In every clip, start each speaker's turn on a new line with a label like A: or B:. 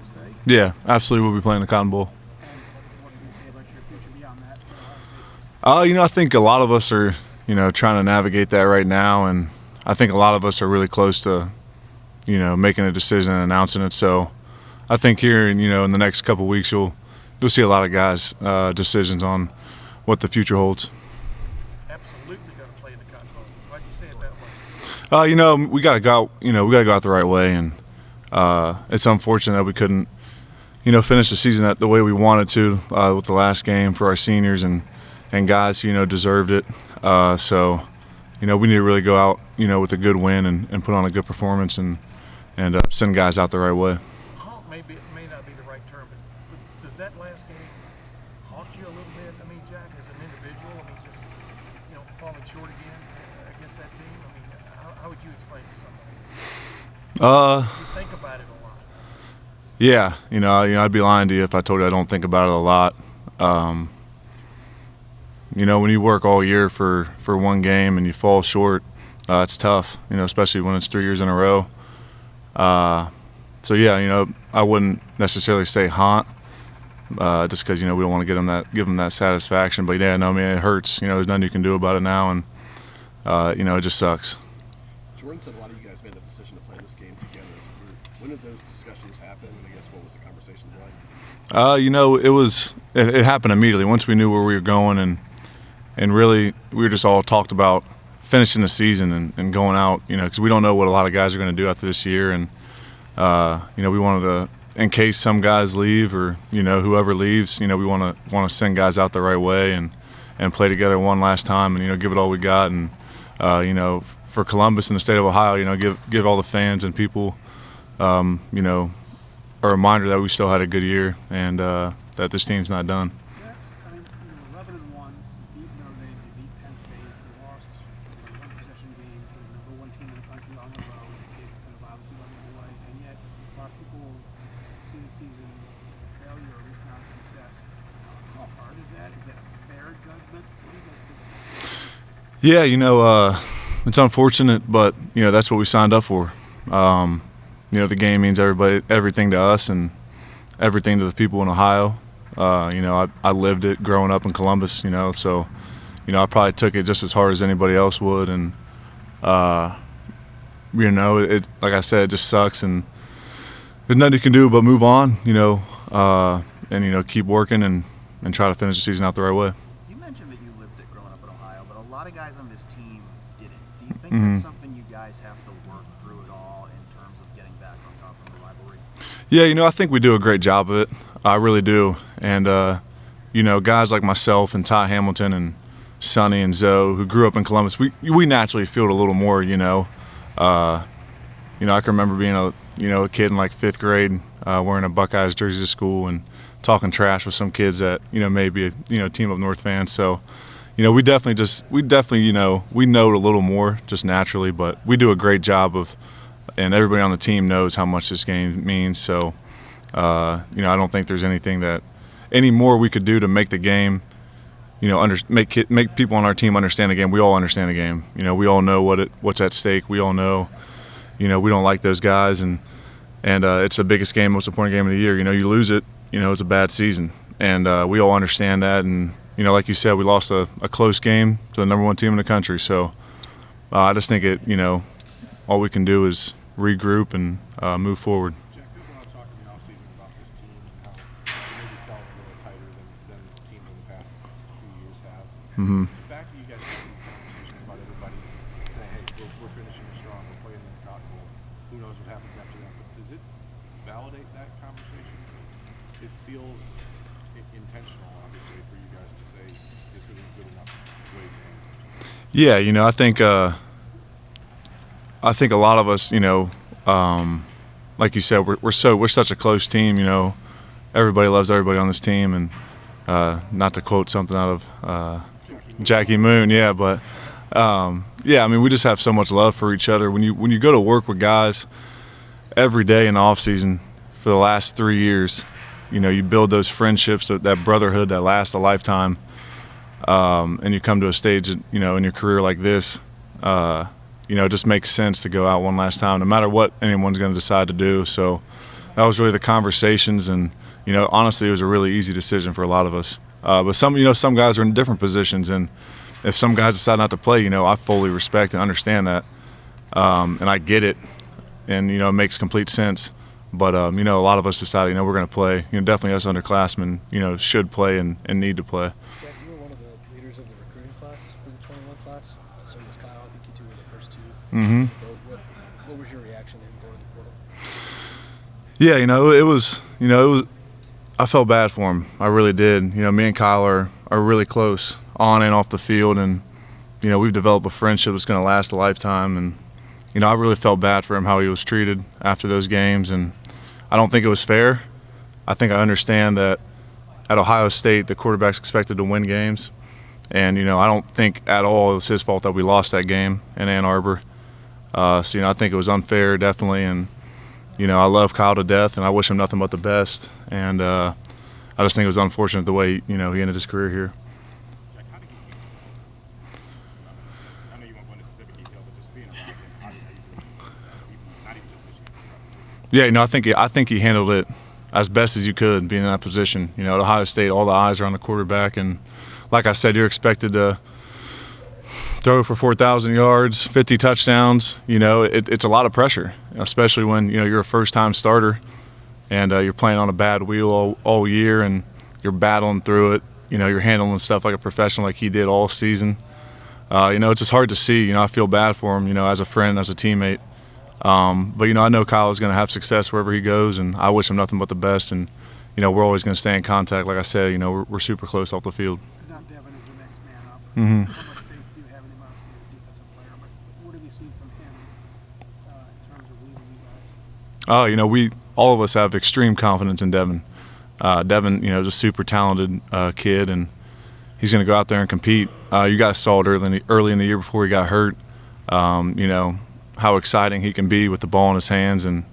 A: to say.
B: Yeah, absolutely. We'll be playing the Cotton Bowl.
A: And what can you say about your future beyond that?
B: I think a lot of us are, trying to navigate that right now, and I think a lot of us are really close to, making a decision and announcing it. So I think here, in the next couple of weeks, you'll see a lot of guys' decisions on what the future holds.
A: Absolutely going to play in the Cotton Bowl. Why'd you say it that way?
B: We got to go. We got to go out the right way, and it's unfortunate that we couldn't, finish the season the way we wanted to with the last game for our seniors and guys who deserved it. So we need to really go out, with a good win and put on a good performance and send guys out the right way.
A: Haunt may not be the right term, but does that last game haunt you a little bit? I mean, Jack, as an individual, just falling short again against that team. I mean, how would you explain to somebody? You think about it a lot.
B: Yeah, I'd be lying to you if I told you I don't think about it a lot. When you work all year for one game and you fall short, it's tough, especially when it's 3 years in a row. So yeah, I wouldn't necessarily say haunt, just because we don't want to give them that satisfaction. But yeah, no, I mean it hurts. There's nothing you can do about it now, and it just sucks.
C: Jordan said a lot of you guys made the decision to play this game together as a group. When did those discussions happen? And I guess what was the conversation like?
B: It happened immediately once we knew where we were going, and really we were just all talked about finishing the season and going out, because we don't know what a lot of guys are going to do after this year, and we wanted to, in case some guys leave or whoever leaves, we want to send guys out the right way and play together one last time and give it all we got, and for Columbus and the state of Ohio, give all the fans and people a reminder that we still had a good year and that this team's not done.
A: 11-1, beat Notre Dame, they beat Penn State, they lost one possession game to the number one team in the country on the road. They kind of obviously went the way, and yet a lot of people see the season as a failure or at least not a success. How hard is that? Is that a fair judgment? What do you guys think?
B: Yeah, it's unfortunate, but that's what we signed up for. The game means everything to us and everything to the people in Ohio. I lived it growing up in Columbus, so I probably took it just as hard as anybody else would, and it, like I said, it just sucks, and there's nothing you can do but move on, and keep working and try to finish the season out the right way.
D: You mentioned that you lived it growing up in Ohio, but a lot of guys on this team didn't. Do you think
B: Mm-hmm.
D: that's something you guys have to work through at all in terms of getting back on top of the rivalry?
B: Yeah, I think we do a great job of it. I really do. And, guys like myself and Ty Hamilton and Sonny and Zoe, who grew up in Columbus, we naturally feel it a little more, I can remember being a kid in like 5th grade wearing a Buckeyes jersey to school and talking trash with some kids that, maybe a team up north fans. So, we definitely, we know it a little more just naturally, but we do a great job of, and everybody on the team knows how much this game means. So, I don't think there's any more we could do to make the game, make people on our team understand the game. We all understand the game. We all know what's at stake. We all know, we don't like those guys, and it's the biggest game, most important game of the year. You lose it, it's a bad season, and we all understand that. And like you said, we lost a close game to the number one team in the country. So I just think all we can do is regroup and move forward.
C: Jack, there's a lot of talk in the offseason about this team and how maybe felt a little tighter than teams in the past few years have.
B: Mm-hmm.
C: The fact that you guys have these conversations about everybody saying, hey, we're finishing it strong, we're playing in the Cotton Bowl, who knows what happens after that, but does it validate that conversation? It feels intentional, obviously, for you guys to say this isn't good enough way to end.
B: Yeah, I think a lot of us, like you said, we're such a close team. Everybody loves everybody on this team, and not to quote something out of Jackie Moon, yeah, but we just have so much love for each other. When you go to work with guys every day in the off season for the last 3 years, you build those friendships, that brotherhood that lasts a lifetime, and you come to a stage, in your career like this. It just makes sense to go out one last time, no matter what anyone's going to decide to do. So, that was really the conversations, and honestly, it was a really easy decision for a lot of us. But some guys are in different positions, and if some guys decide not to play, I fully respect and understand that, and I get it, and it makes complete sense. But a lot of us decided, we're going to play. Definitely us underclassmen, should play and need to play.
E: Jack, you were one of the leaders of the recruiting class for the 21 class. So was Kyle. I think you two were the first two.
B: Mm-hmm.
E: What was your reaction to him going to the portal?
B: Yeah, it was. I felt bad for him. I really did. Me and Kyle are really close on and off the field, and we've developed a friendship that's going to last a lifetime. And I really felt bad for him, how he was treated after those games, and I don't think it was fair. I think I understand that at Ohio State, the quarterback's expected to win games, and I don't think at all it was his fault that we lost that game in Ann Arbor. So I think it was unfair, definitely, and I love Kyle to death, and I wish him nothing but the best. And I just think it was unfortunate the way he ended his career here.
F: Jack, how did he I know you won't go into specific detail, but just being around him, how did you do it? Not even just this year.
B: Yeah, I think he handled it as best as you could, being in that position. At Ohio State, all the eyes are on the quarterback, and like I said, you're expected to throw for 4,000 yards, 50 touchdowns. It's a lot of pressure, especially when you're a first-time starter and you're playing on a bad wheel all year, and you're battling through it. You're handling stuff like a professional, like he did all season. It's just hard to see. I feel bad for him, as a friend, as a teammate. But I know Kyle is going to have success wherever he goes, and I wish him nothing but the best. And we're always going to stay in contact. Like I said, we're super close off the field.
A: Now Devin is the next man up.
B: Mm-hmm.
A: How much faith do you have in him, obviously, as a defensive player? But what have you seen from him in terms of leading you guys?
B: All of us have extreme confidence in Devin. Devin, is a super talented kid, and he's going to go out there and compete. You guys saw it early in the year before he got hurt. How exciting he can be with the ball in his hands, and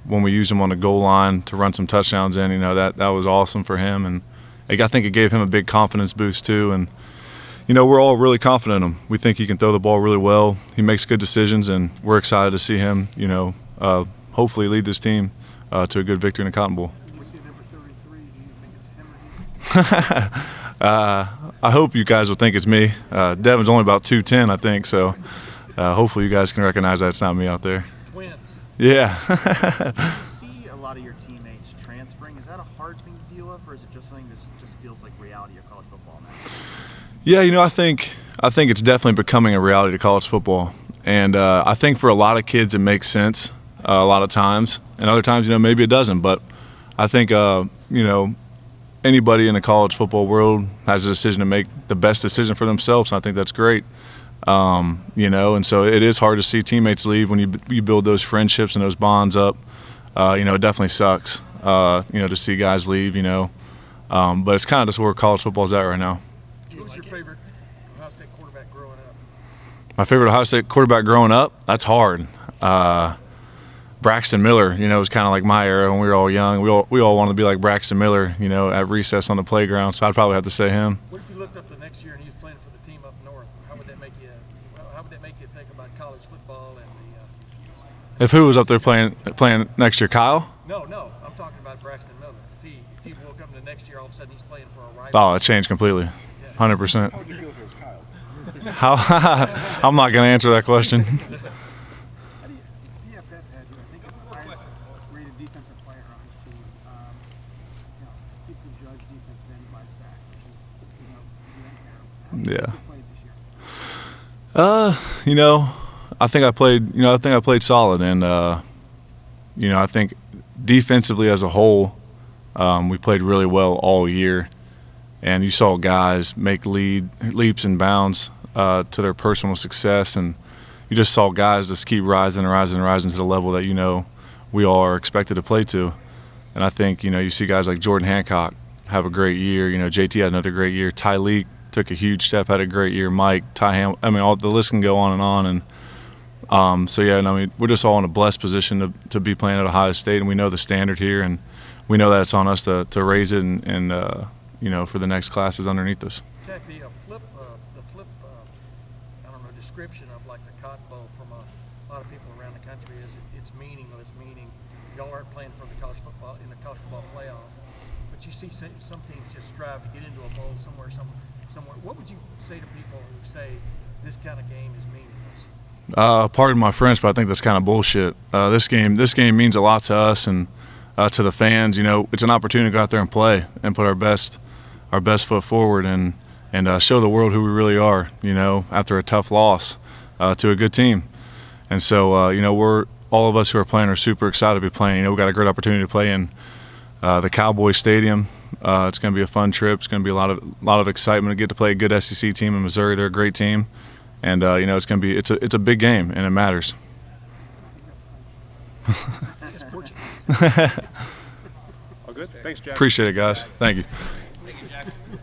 B: when we use him on the goal line to run some touchdowns in, that was awesome for him, and I think it gave him a big confidence boost too. And we're all really confident in him. We think he can throw the ball really well. He makes good decisions, and we're excited to see him, hopefully lead this team to a good victory in the Cotton Bowl.
A: You see number 33. Do you think it's him or he?
B: I hope you guys will think it's me. Devin's only about 210, I think, so hopefully you guys can recognize that it's not me out there.
E: Twins.
B: Yeah.
D: You see a lot of your teammates transferring. Is that a hard thing to deal with, or is it just something that just feels like reality of college football now?
B: Yeah, I think it's definitely becoming a reality to college football, and I think for a lot of kids it makes sense a lot of times, and other times maybe it doesn't. But I think anybody in the college football world has a decision to make the best decision for themselves, and I think that's great. And so it is hard to see teammates leave when you build those friendships and those bonds up. It definitely sucks, to see guys leave, but it's kind of just where college football is at right now.
E: Who's your favorite Ohio State quarterback growing up?
B: My favorite Ohio State quarterback growing up? That's hard. Braxton Miller, was kind of like my era when we were all young. We all wanted to be like Braxton Miller, at recess on the playground, so I'd probably have to say him.
E: What if you looked up the next year and he was playing for the team up north? How would that make you think about college football and the?
B: If who was up there playing next year, Kyle?
E: No, I'm talking about Braxton Miller. If he woke up the next year, all of a sudden he's playing for a rival.
B: Oh, it changed completely, 100%.
C: How would you feel if it was Kyle?
B: How? I'm not going to answer that question.
A: How do you PFF had you? I think it's the highest rated defensive player on his team. He could judge defense then by sacks, which is,
B: Yeah.
A: How played this year?
B: I think I played solid, and I think defensively as a whole, we played really well all year, and you saw guys make leaps and bounds to their personal success, and you just saw guys just keep rising to the level that we all are expected to play to. And I think you see guys like Jordan Hancock have a great year. JT had another great year. Tyleek took a huge step, had a great year. Mike, all the list can go on and on. And we're just all in a blessed position to be playing at Ohio State, and we know the standard here, and we know that it's on us to raise it and for the next classes underneath us.
E: Jack, the flip description of like the Cotton Bowl from a lot of people around the country is it's meaningless, meaning y'all aren't playing for the college football in the college football playoff, but you see some teams just strive to get into a bowl somewhere. What would you say to people who say this kind of game is meaningless?
B: Pardon my French, but I think that's kind of bullshit. This game means a lot to us and to the fans. You know, it's an opportunity to go out there and play and put our best foot forward and show the world who we really are. You know, after a tough loss to a good team, and so you know, all of us who are playing are super excited to be playing. You know, we got a great opportunity to play in the Cowboy Stadium. It's going to be a fun trip. It's going to be a lot of excitement to get to play a good SEC team in Missouri. They're a great team, and you know, it's a big game and it matters.
C: All good. Thanks, Jack.
B: Appreciate it, guys. Thank you.